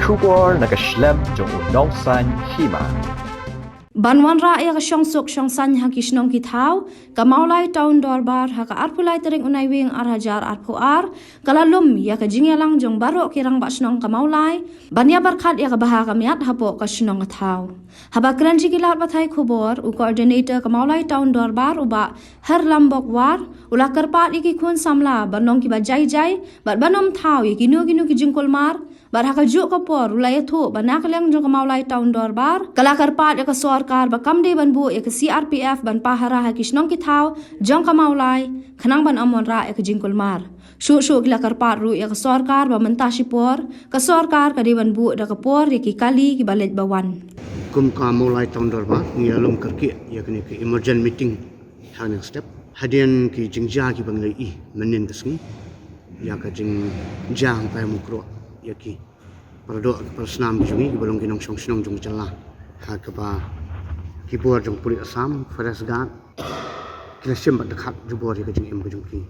Shubor nakaslem jong unongsan hima. Banwan ra ya ka suk san ha kisnong kithau kamaulai town dorbar ha ka arpulai tering unai wing arhajar arpuar kalalum ya ka jingyalang jong baro kirang basnong kamaulai banya barkhat ya ka baha kamiat hapo ka snong thau haba kranji kilat bathai khobor u coordinator kamaulai town dorbar uba har lambok war ula karpat iki khun samla banong ki ba jai jai bat banom thau ki nu ki jingkol mar bar ha ka ju ka por ulai thu banak leng jong kamaulai town dorbar kala karpat ya ka sarkar ba kamde ban bu ya ka CRPF ban pahara ha kisnong ki thau jong kamaulai khanang ban amon ra ya ka jingkol mar shu kila karpat ru ya ka sarkar ba mentashi por ka sarkar ka di ban bu da ka por ya ki kali ki balet bawan kum ka mulai tahun dorba ni alum kerki ya kini ke emergent meeting hang step hadian ki jingja ki banglai I menin kesni ya ka jing jang pa mukro ya ki pardo persnam ki jungi ki balong kinong song sinong jung jalla ha ka ba ki bor jung puli asam forest guard kila sim bat khat jubor ya ka jing em ka jung ki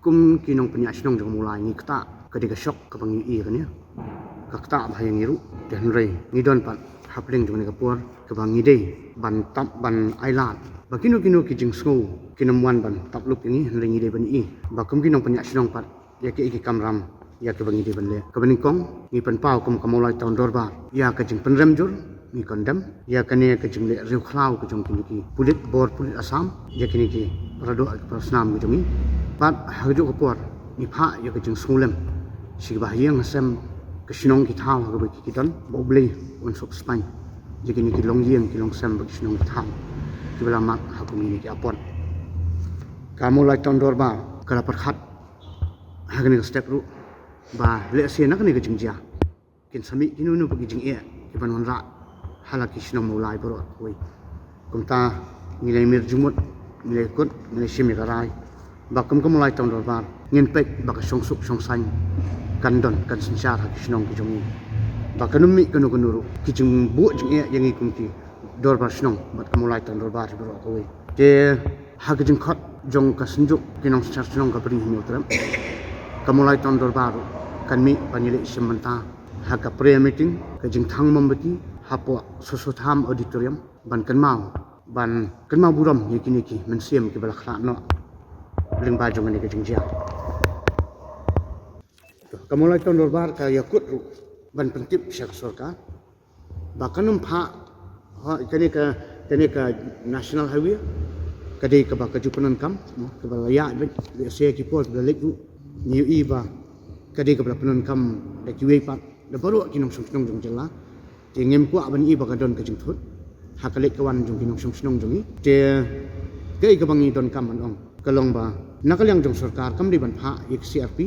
kum kinong penya sinong jung mulai ni kta ka di ka shock ka bangi I ka ni ka kta ba yang iru dan rei ni don pat hapling jong ni kapur kabang ide ban tap ban ailat bakino ki jing snow kinamwan ban tap lup ini ring ide ban I bakum kinong penyak sinong pat ya ke iki kamram ya ke bang ide ban le kabani kong ni pan pau kum kamolai tahun dorba ya ke jing penrem jur ni kondam ya kane ke jing le riu khlau ke jong ki pulit bor pulit asam ya kini ki rado persnam ke jong pat haju kapur ni pha ya ke jing smulem si bahyang sem kesinong kita ha ke ki don boble unsuk span jadi ni ki long yang ki long sem kesinong kita ki bala mak ha ku ni ki apon kamu lai ton dorba kala perkhat ha ke ni step ru ba le se nak ni ke jingja kin sami kinu nu bagi jing e ki ban ra hala kesinong mulai bro oi kumta nilai mir jumut nilai kot nilai sim ka rai ba kum mulai ton dorba ngin pek ba ka song suk song san kandon kan sensyar hak sinong ki jongi bakanum mi kanu kanuru ki jing bu jing e yang ikumti dorbar sinong bat kamulai tan dorbar bro koi te hak jing khat jong ka senjuk kinong sensyar sinong ka beri himu tram kamulai tan dorbar kan mi panile simanta hak ka prayer meeting ka jing thang mambati hapo susutham auditorium ban kan mau buram yakini ki mensiam ki balakha no ling ba jong ni ka jing jia kamulai tahun dorbar ka yakut ru ban pentip syak sorka bakanum pha ha kene ka national highway kadai ka ba ka jupanan kam ka balaya be se ki port da lek ru ni I ba kadai ka panan kam da ki wei pat da baru kinong song jong jela te ngem kwa ban I ba ka don ka jing thut ha ka lek kawan jong kinong song jong I te kai ka bangi don kam an ong kalong ba nakalyang jong sarkar kam di ban pha ek CRP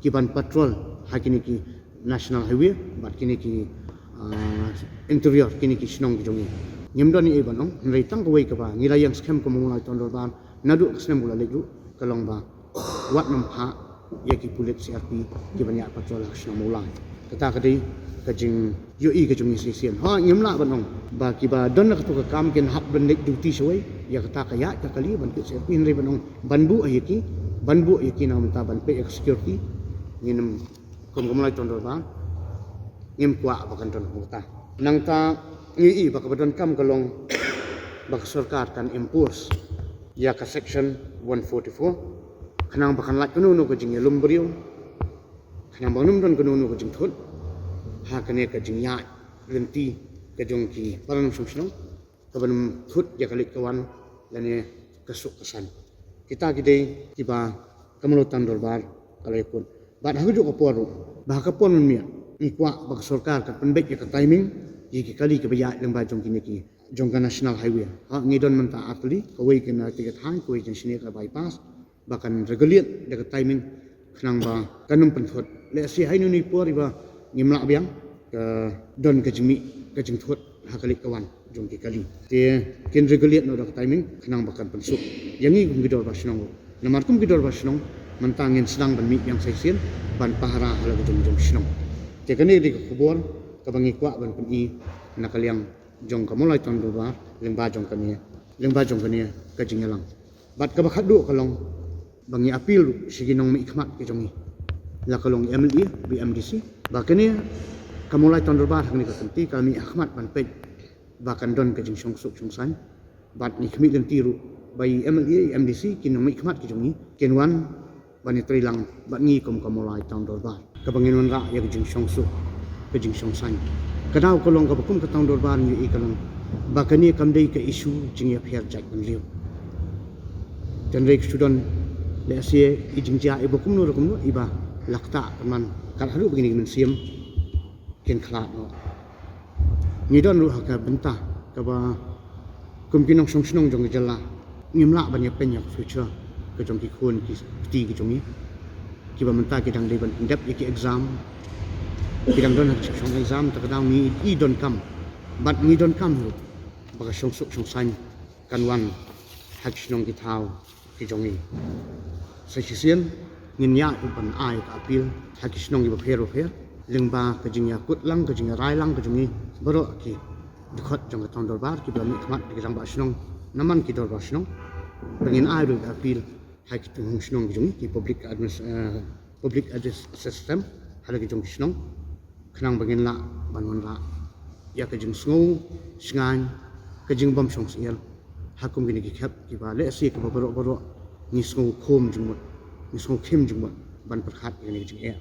kiban patrol hakini ki national highway bat kini ki interior kini ki sinong jongi nyemdoni e banong ngai tang ko wei ka ba ngila yang scam ko mulai ton ban nadu snem bula legru kalong ba wat nom pha ye ki pulit CRP ki banyak patrol national mulai kata kadai kajing UI ka jongi sisian ha nyemla banong ba ki ba don ka to ka kam ken hap ban nek duty soi ya kata kaya ka kali ban ki CRP nri banong banbu ayeki na menta ban pe security nginem kum mulai ton dorba ngim kwa bakan ton muta nang ta ngi bak badon kam kalong bak sarkar kan impose ya ka section 144 kanang bakan lat kunu no ko jing lum brio kanang banum don kunu no ko jing thut ha kane ka jing ya lenti ka jong ki paranum sumsno ka banum thut ya kalik kawan lane kasuk kesan kita gide tiba kamulotan dorbar kalaipun bat hagu ko poru bah ka pon mi ikwa bak sarkar ka penbek ka timing ki kali ka baya leng ba jong kini ki jong ka national highway ha ngidon menta atli ka wei ka na tiga thang ko jeng sini ka bypass bakan regulate de ka timing khnang ba kanum penthot le si hainu ni por ba ngimla biang ka don ka jimi ka jeng thot ha kali kawan jong ki kali te ken regulate no da timing khnang bakan pensuk yangi kum gidor ba sinong namar kum gidor ba sinong mentangin sedang ban mi yang saisian ban pahara hala jong sinong te kane di kubor ka bangi kwa ban pen I nakaliang jong ka mulai ton dorba lengba jong kane ka jingalang bat ka bakhat du kalong bangi apil siginong mi khmat ke jongi la kalong MLE BMDC bakane kamulai tahun dorbar hang ni katanti kami Ahmad ban pej bahkan don ke jing song suk song san bat ni kami lenti ru bai MLA MDC kin mi khmat ki jongi ken wan ban tri lang bat ngi kom kamulai tahun dorbar ka bangin wan ra ya ke jing song suk ke jing song san kadau kolong ka bakum ka tahun dorbar ni i kalang bakani kam dei ke isu jing ya pher jai ban liu dan rek student le asie i jing ja e bakum no rokum no iba lakta man kal haru begini men siam ken khlat no ni don ru ka benta ka ba kum kinong song snong jong jala ngimla ban ya penya future ke jong ki khun ki ti ki jong ni ki ba menta ki dang dei ban dep ki exam ki dang don ha song exam ta kadang ni I don kam bat ni don kam ru ba ka song suk song san kan wan hak snong ki thau ki jong ni sa chi sien ngin ya u ban ai ka apil hak snong ki ba pher pher lengba ke jing ya kut lang ke jing ya rai lang ke jong ni baro ki dekat jong ka tahun dorbar ki ba mi khmat ki jang ba snong naman ki dorbar snong bangin ai ru apil hak ki tung snong ki jong ki public address system hala ki jong ki snong khnang bangin la banwan la ya ke jing sngo sngan ke jing bam song sial hakum gini ki khap ki ba le si ki ba baro ni sngo khom jing mot ni sngo khem jing mot ban prakhat gini jing ya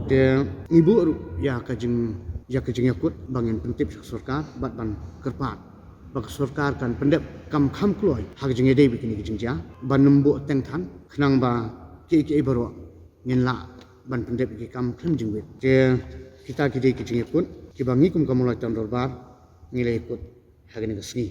de ibu ya ka jing yakut bangin pentip sarkar bat ban kerpat bak sarkar kan pendep kam kham kloi hak jing dei bikini jing ja ban nembo teng than khnang ba ki baro ngin la ban pendep ki kam kham jing wet de kita ki dei ki jing yakut ki bangi kum kamulai tahun dorbar ngilai ikut hak ni kesni